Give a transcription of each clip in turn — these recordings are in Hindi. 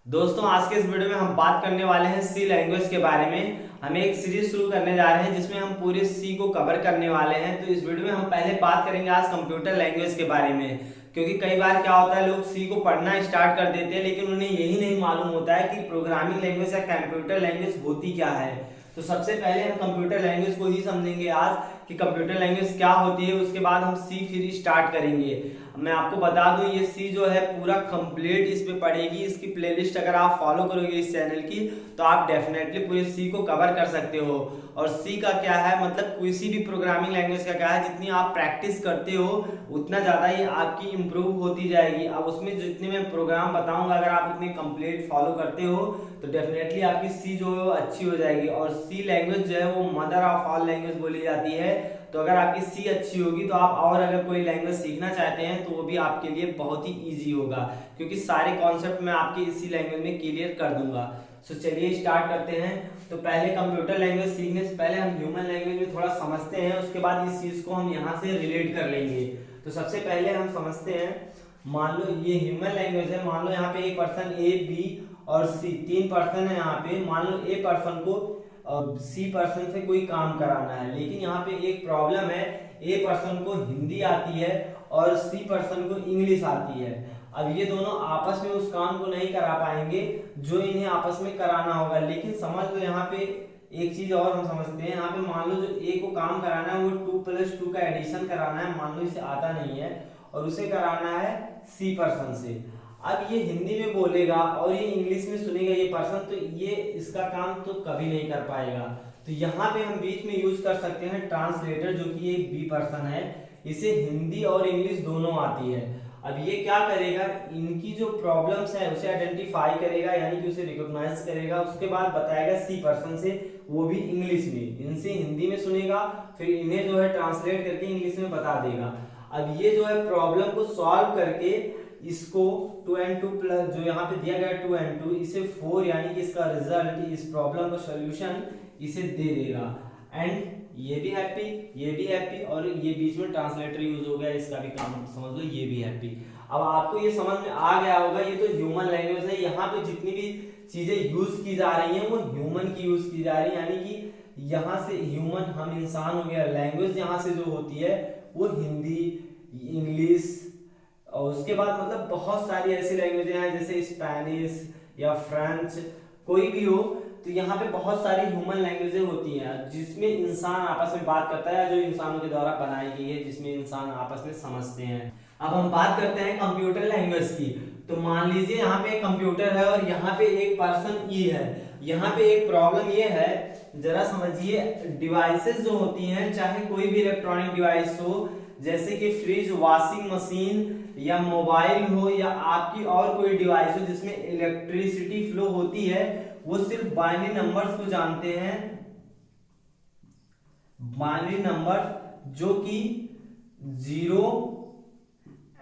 दोस्तों आज के इस वीडियो में हम बात करने वाले हैं सी लैंग्वेज के बारे में। हम एक सीरीज शुरू करने जा रहे हैं जिसमें हम पूरे सी को कवर करने वाले हैं। तो इस वीडियो में हम पहले बात करेंगे आज कंप्यूटर लैंग्वेज के बारे में, क्योंकि कई बार क्या होता है लोग सी को पढ़ना स्टार्ट कर देते हैं लेकिन उन्हें यही नहीं मालूम होता है कि प्रोग्रामिंग लैंग्वेज या कंप्यूटर लैंग्वेज होती क्या है। तो सबसे पहले हम कंप्यूटर लैंग्वेज को ही समझेंगे आज कि कंप्यूटर लैंग्वेज क्या होती है, उसके बाद हम सी फिर स्टार्ट करेंगे। मैं आपको बता दूं ये सी जो है पूरा कंप्लीट इस पे पड़ेगी। इसकी प्लेलिस्ट अगर आप फॉलो करोगे इस चैनल की तो आप डेफिनेटली पूरे सी को कवर कर सकते हो। और सी का क्या है मतलब किसी भी प्रोग्रामिंग लैंग्वेज का क्या है, जितनी आप प्रैक्टिस करते हो उतना ज़्यादा ही आपकी इम्प्रूव होती जाएगी। अब उसमें जितने मैं प्रोग्राम बताऊंगा अगर आप उतने कंप्लीट फॉलो करते हो तो डेफिनेटली आपकी सी जो है अच्छी हो जाएगी। और सी लैंग्वेज जो है वो मदर ऑफ ऑल लैंग्वेज बोली जाती है। तो अगर आपकी सी अच्छी होगी तो आप और अगर कोई लैंग्वेज सीखना चाहते हैं तो वो भी आपके लिए बहुत ही ईजी होगा, क्योंकि सारे कॉन्सेप्ट मैं आपके इसी लैंग्वेज में क्लियर कर दूंगा। सो चलिए स्टार्ट करते हैं। तो पहले कंप्यूटर लैंग्वेज सीखने से पहले हम ह्यूमन लैंग्वेज में थोड़ा समझते हैं, उसके बाद इस चीज को हम यहाँ से रिलेट कर लेंगे। तो सबसे पहले हम समझते हैं, मान लो ये ह्यूमन लैंग्वेज है। मान लो यहाँ पे एक पर्सन ए, बी और सी, तीन पर्सन है यहाँ पे। मान लो ए पर्सन को सी पर्सन से कोई काम कराना है, लेकिन यहाँ पे एक प्रॉब्लम है, ए पर्सन को हिंदी आती है और सी पर्सन को इंग्लिश आती है। अब ये दोनों आपस में उस काम को नहीं करा पाएंगे जो इन्हें आपस में कराना होगा। लेकिन समझ लो यहाँ पे एक चीज और हम समझते हैं, यहाँ पे मान लो जो ए को काम कराना है वो 2+2 का एडिशन कराना है। मान लो इसे आता नहीं है और उसे कराना है सी पर्सन से। अब ये हिंदी में बोलेगा और ये इंग्लिश में सुनेगा ये पर्सन, तो ये इसका काम तो कभी नहीं कर पाएगा। तो यहाँ पे हम बीच में यूज कर सकते हैं ट्रांसलेटर, जो कि एक बी पर्सन है, इसे हिंदी और इंग्लिश दोनों आती है। अब ये क्या करेगा, इनकी जो प्रॉब्लम्स है उसे आइडेंटिफाई करेगा, यानी कि उसे रिकॉग्नाइज करेगा, उसके बाद बताएगा सी पर्सन से, वो भी इंग्लिश में। इनसे हिंदी में सुनेगा, फिर इन्हें जो है ट्रांसलेट करके इंग्लिश में बता देगा। अब ये जो है प्रॉब्लम को सॉल्व करके इसको 2 and 2 प्लस जो यहाँ पे दिया गया 2 and 2 इसे 4, यानी कि इसका रिजल्ट, इस प्रॉब्लम का सॉल्यूशन इसे दे देगा। एंड ये भी हैप्पी, ये भी हैप्पी, और ये बीच में ट्रांसलेटर यूज हो गया, इसका भी काम समझ लो, ये भी हैप्पी। अब आपको ये समझ में आ गया होगा, ये तो ह्यूमन लैंग्वेज है। यहाँ पे जितनी भी चीजें यूज की जा रही हैं वो ह्यूमन की यूज की जा रही है, यानी कि यहाँ से ह्यूमन हम इंसान हो गया। लैंग्वेज यहाँ से जो होती है वो हिंदी, इंग्लिश, और उसके बाद मतलब बहुत सारी ऐसी लैंग्वेजें हैं जैसे स्पेनिश या फ्रेंच, कोई भी हो। तो यहाँ पे बहुत सारी ह्यूमन लैंग्वेजें होती हैं जिसमें इंसान आपस में बात करता है, जो इंसानों के द्वारा बनाई गई है, जिसमें इंसान आपस में समझते हैं। अब हम बात करते हैं कंप्यूटर लैंग्वेज की। तो मान लीजिए यहाँ पे एक कंप्यूटर है और यहाँ पे एक पर्सन ई है। यहाँ पे एक प्रॉब्लम ये है, जरा समझिए, डिवाइसेस जो होती हैं, चाहे कोई भी इलेक्ट्रॉनिक डिवाइस हो, जैसे कि फ्रिज, वॉशिंग मशीन या मोबाइल हो या आपकी और कोई डिवाइस हो जिसमें इलेक्ट्रिसिटी फ्लो होती है, वो सिर्फ बाइनरी नंबर्स को जानते हैं। बाइनरी नंबर जो कि 0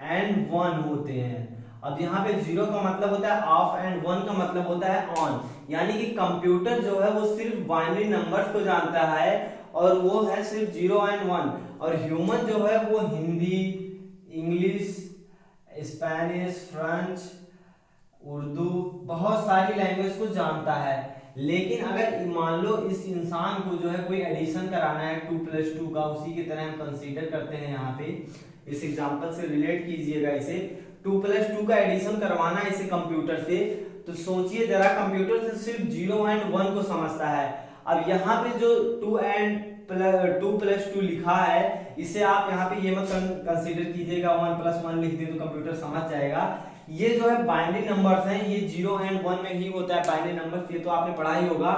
and 1 होते हैं। अब यहाँ पे 0 का मतलब होता है ऑफ एंड 1 का मतलब होता है ऑन, यानी कि कंप्यूटर जो है वो सिर्फ बाइनरी नंबर्स को जानता है और वो है सिर्फ 0 and 1। और ह्यूमन जो है वो Hindi, English, Spanish, French, Urdu, बहुत सारी लैंग्वेज को जानता है। लेकिन अगर मान लो इस इंसान को जो है कोई एडिशन कराना है 2+2 का, उसी की तरह हम कंसीडर करते हैं यहाँ पे, इस एग्जांपल से रिलेट कीजिएगा इसे, 2+2 का एडिशन करवाना है इसे कंप्यूटर से। तो सोचिए जरा, कंप्यूटर से सिर्फ 0 and 1 को समझता है। अब यहाँ पे जो 2+2 लिखा है, इसे आप यहाँ पे ये मत कंसीडर कीजिएगा 1+1 लिख दे तो कंप्यूटर समझ जाएगा। ये जो है बाइनरी नंबर्स हैं, ये 0 and 1 में ही होता है बाइनरी नंबर्स, ये तो आपने पढ़ा ही होगा।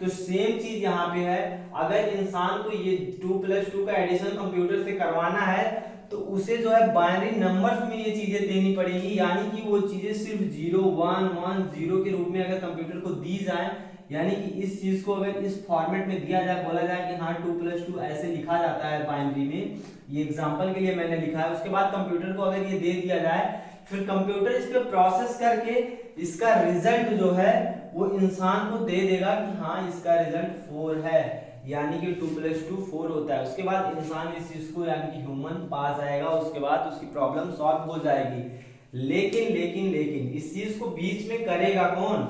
तो सेम चीज यहाँ पे है, अगर इंसान को ये 2+2 का एडिशन कंप्यूटर से करवाना है तो उसे जो है बाइनरी नंबर्स में ये चीजें देनी पड़ेगी, यानी कि वो चीजें सिर्फ 0 1 1 0 के रूप में अगर कंप्यूटर को दी जाए, यानी कि इस चीज को अगर इस फॉर्मेट में दिया जाए, बोला जाए कि हाँ 2+2 ऐसे लिखा जाता है बाइनरी में, ये एग्जांपल के लिए मैंने लिखा है। उसके बाद कंप्यूटर को अगर ये दे दिया जाए, फिर कंप्यूटर इस पे प्रोसेस करके इसका रिजल्ट जो है वो इंसान को दे देगा कि हाँ इसका रिजल्ट 4 है, यानी कि 2+2 4 होता है। उसके बाद इंसान इस चीज को यानी कि ह्यूमन पास आएगा, उसके बाद उसकी प्रॉब्लम सॉल्व हो जाएगी। लेकिन इस चीज को बीच में करेगा कौन?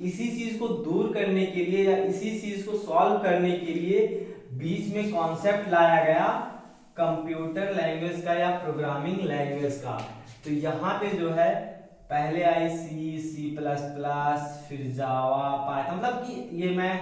इसी चीज को दूर करने के लिए या इसी चीज को सॉल्व करने के लिए बीच में कॉन्सेप्ट लाया गया कंप्यूटर लैंग्वेज का या प्रोग्रामिंग लैंग्वेज का। तो यहाँ पे जो है पहले आई सी प्लस प्लस, फिर जावा, पाइथन, मतलब कि ये मैं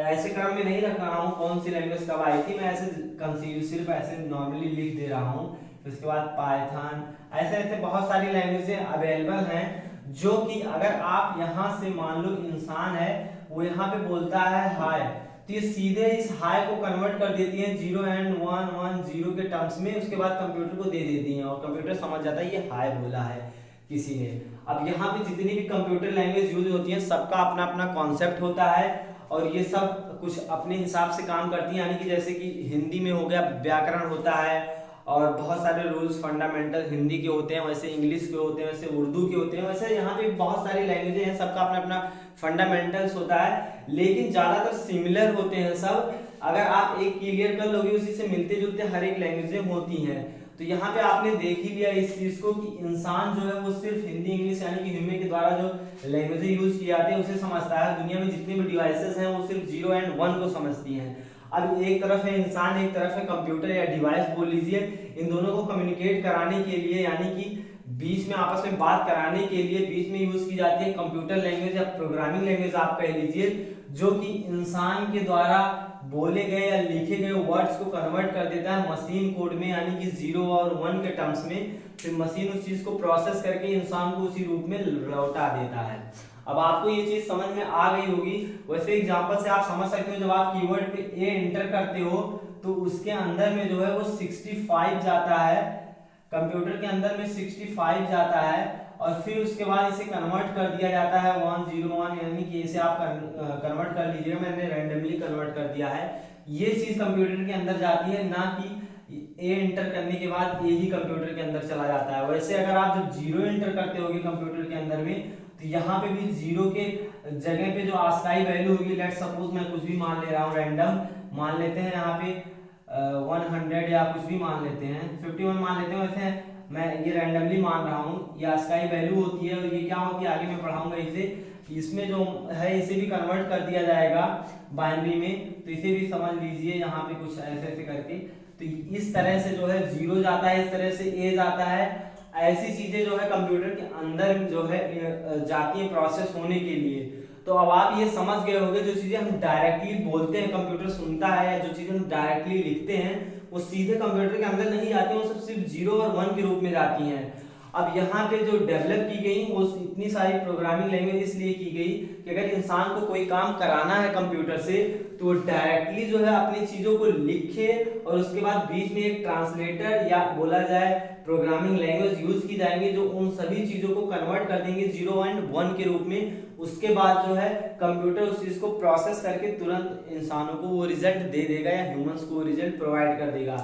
ऐसे क्रम में नहीं रख रहा हूँ कौन सी लैंग्वेज कब आई थी, मैं ऐसे सिर्फ ऐसे नॉर्मली लिख दे रहा हूँ। फिर उसके बाद पाइथन, ऐसे ऐसे बहुत सारी लैंग्वेजें अवेलेबल हैं जो कि अगर आप यहाँ से मान लो इंसान है वो यहाँ पे बोलता है हाय, तो ये सीधे इस हाय को कन्वर्ट कर देती है 0 and 1 1 0 के टर्म्स में, उसके बाद कंप्यूटर को दे देती हैं और कंप्यूटर समझ जाता है ये हाय बोला है किसी ने। अब यहाँ पे जितनी भी कंप्यूटर लैंग्वेज यूज होती है सबका अपना अपना कॉन्सेप्ट होता है और ये सब कुछ अपने हिसाब से काम करती है। यानी कि जैसे कि हिंदी में हो गया व्याकरण होता है और बहुत सारे रूल्स फंडामेंटल हिंदी के होते हैं, वैसे इंग्लिश के होते हैं, वैसे उर्दू के होते हैं, वैसे यहाँ पे बहुत सारी लैंग्वेजें हैं, सबका अपना अपना फंडामेंटल्स होता है, लेकिन ज़्यादातर सिमिलर होते हैं सब। अगर आप एक क्लियर कर लोगे उसी से मिलते जुलते हर एक लैंग्वेजें होती हैं। तो यहाँ पे आपने देख ही लिया इस चीज़ को कि इंसान जो है वो सिर्फ हिंदी इंग्लिश यानी कि ह्यूमन के द्वारा जो लैंग्वेजें यूज की जाती है उसे समझता है। दुनिया में जितने भी डिवाइसेस हैं वो सिर्फ 0 and 1 को समझती हैं। अब एक तरफ है इंसान, एक तरफ है कंप्यूटर या डिवाइस बोल लीजिए, इन दोनों को कम्युनिकेट कराने के लिए यानी कि बीच में आपस में बात कराने के लिए बीच में यूज की जाती है कंप्यूटर लैंग्वेज या प्रोग्रामिंग लैंग्वेज आप कह लीजिए, जो कि इंसान के द्वारा बोले गए या लिखे गए वर्ड्स को कन्वर्ट कर देता है मशीन कोड में यानी कि 0 और 1 के टर्म्स में। फिर मशीन उस चीज को प्रोसेस करके इंसान को उसी रूप में लौटा देता है। अब आपको ये चीज समझ में आ गई होगी। वैसे एग्जांपल से आप समझ सकते हो, जब आप कीवर्ड पे ए एंटर करते हो तो उसके अंदर में जो है वो 65 जाता है, कंप्यूटर के अंदर में 65 जाता है और फिर उसके बाद इसे कन्वर्ट कर दिया जाता है 101 यानी कि इसे आप कन्वर्ट कर लीजिएगा, मैंने रैंडमली कन्वर्ट कर दिया है। ये चीज कंप्यूटर के अंदर जाती है, ना कि ए एंटर करने के बाद ए ही कंप्यूटर के अंदर चला जाता है। वैसे अगर आप जब 0 एंटर करते होगे कंप्यूटर के अंदर में तो यहाँ पे भी 0 के जगह पे जो अस्थायी वैल्यू होगी, लेट्स सपोज मैं कुछ भी मान ले रहा हूँ, रैंडम मान लेते हैं, यहाँ पे 100 या कुछ भी मान लेते हैं, 51 मान लेते हैं। वैसे मैं ये रैंडमली मान रहा हूँ, ये अस्थायी वैल्यू होती है और ये क्या होती है आगे मैं पढ़ाऊंगा इसे। इसमें जो है इसे भी कन्वर्ट कर दिया जाएगा बाइनरी में, तो इसे भी समझ लीजिए यहाँ पे कुछ ऐसे ऐसे करके। तो इस तरह से जो है 0 जाता है, इस तरह से ए जाता है। ऐसी चीजें जो है कंप्यूटर के अंदर जो है जाती है प्रोसेस होने के लिए। तो अब आप ये समझ गए होंगे, जो चीजें हम डायरेक्टली बोलते हैं कंप्यूटर सुनता है, या जो चीजें हम डायरेक्टली लिखते हैं वो सीधे कंप्यूटर के अंदर नहीं जाती, वो सब सिर्फ 0 और 1 के रूप में जाती हैं। अब यहाँ पे जो डेवलप की गई वो इतनी सारी प्रोग्रामिंग लैंग्वेज इसलिए की गई कि अगर इंसान को कोई काम कराना है कंप्यूटर से तो डायरेक्टली जो है अपनी चीजों को लिखे और उसके बाद बीच में एक ट्रांसलेटर या बोला जाए प्रोग्रामिंग लैंग्वेज यूज की जाएंगे जो उन सभी चीजों को कन्वर्ट कर देंगे 0 and 1 के रूप में। उसके बाद जो है कंप्यूटर उस चीज को प्रोसेस करके तुरंत इंसानों को वो रिजल्ट दे देगा या ह्यूमंस को वो रिजल्ट प्रोवाइड कर देगा।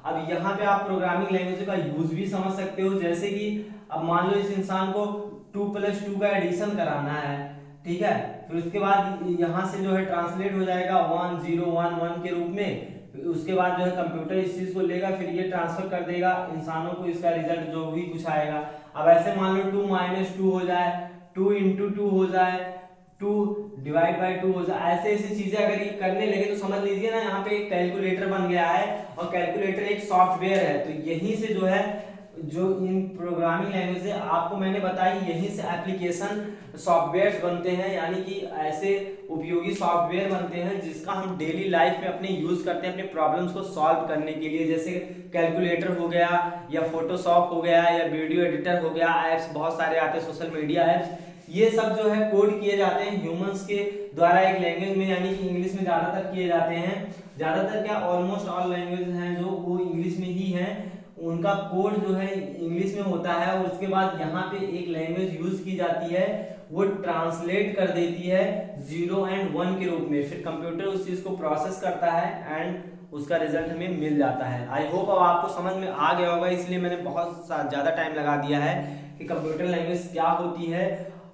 अब यहाँ पे आप प्रोग्रामिंग लैंग्वेज का यूज भी समझ सकते हो, जैसे कि अब मान लो इस इंसान को 2 + 2 का एडिशन कराना है, ठीक है, फिर उसके बाद यहाँ से जो है ट्रांसलेट हो जाएगा 1 0 1 1 के रूप में। उसके बाद जो है कंप्यूटर इस चीज को लेगा, फिर ये ट्रांसफर कर देगा इंसानों को, इसका रिजल्ट जो भी कुछ आएगा। अब ऐसे मान लो 2 - 2 हो जाए, 2 × 2 हो जाए, 2 / 2 हो जाए, ऐसे ऐसी चीजें अगर ये करने लगे तो समझ लीजिए ना यहाँ पे एक कैलकुलेटर बन गया है और कैलकुलेटर एक सॉफ्टवेयर है। तो यहीं से जो है जो इन प्रोग्रामिंग लैंग्वेज आपको मैंने बताई, यहीं से एप्लीकेशन सॉफ्टवेयर्स बनते हैं, यानी कि ऐसे उपयोगी सॉफ्टवेयर बनते हैं जिसका हम डेली लाइफ में अपने यूज करते हैं अपने प्रॉब्लम्स को सॉल्व करने के लिए। जैसे कैलकुलेटर हो गया या फोटोशॉप हो गया या वीडियो एडिटर हो गया, ऐप्स बहुत सारे आते हैं, सोशल मीडिया ऐप्स, ये सब जो है कोड किए जाते हैं ह्यूमंस के द्वारा एक लैंग्वेज में, यानी कि इंग्लिश में ज्यादातर किए जाते हैं। ज्यादातर क्या, ऑलमोस्ट ऑल लैंग्वेज हैं जो वो इंग्लिश में ही हैं, उनका कोड जो है इंग्लिश में होता है और उसके बाद यहाँ पे एक लैंग्वेज यूज की जाती है, वो ट्रांसलेट कर देती है 0 and 1 के रूप में। फिर कंप्यूटर उस चीज को प्रोसेस करता है एंड उसका रिजल्ट हमें मिल जाता है। आई होप अब आपको समझ में आ गया होगा, इसलिए मैंने बहुत ज्यादा टाइम लगा दिया है कि कंप्यूटर लैंग्वेज क्या होती है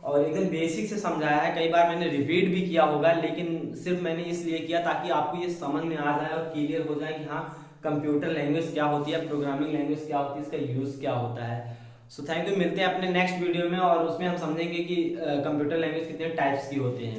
और एकदम बेसिक से समझाया है। कई बार मैंने रिपीट भी किया होगा, लेकिन सिर्फ मैंने इसलिए किया ताकि आपको ये समझ में आ जाए और क्लियर हो जाए कि हाँ कंप्यूटर लैंग्वेज क्या होती है, प्रोग्रामिंग लैंग्वेज क्या होती है, इसका यूज क्या होता है। सो थैंक यू, मिलते हैं अपने नेक्स्ट वीडियो में और उसमें हम समझेंगे कि कंप्यूटर लैंग्वेज कितने टाइप्स की होती हैं।